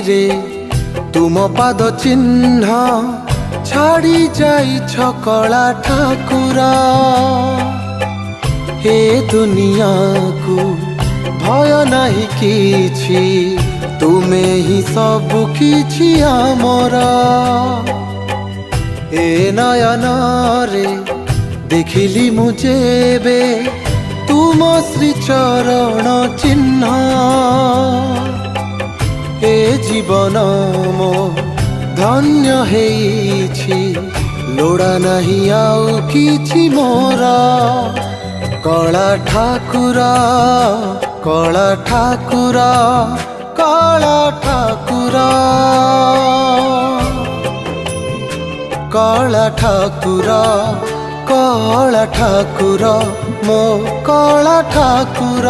रे तुम पाद चिन्ह छाड़ी जाइछ कला ठाकुर। हे दुनिया को भय नहीं किछि तुमे ही सब किछि आमर। ए नयन रे देखिली मुझे तुम श्री चरण चिन्ह। ए जीवन मो धन्य हेछि लोड़ा नहीं आउ किछि मोर। कला ठाकुर कला ठाकुर कला ठाकुर कला ठाकुर कला ठाकुर मो कला ठाकुर।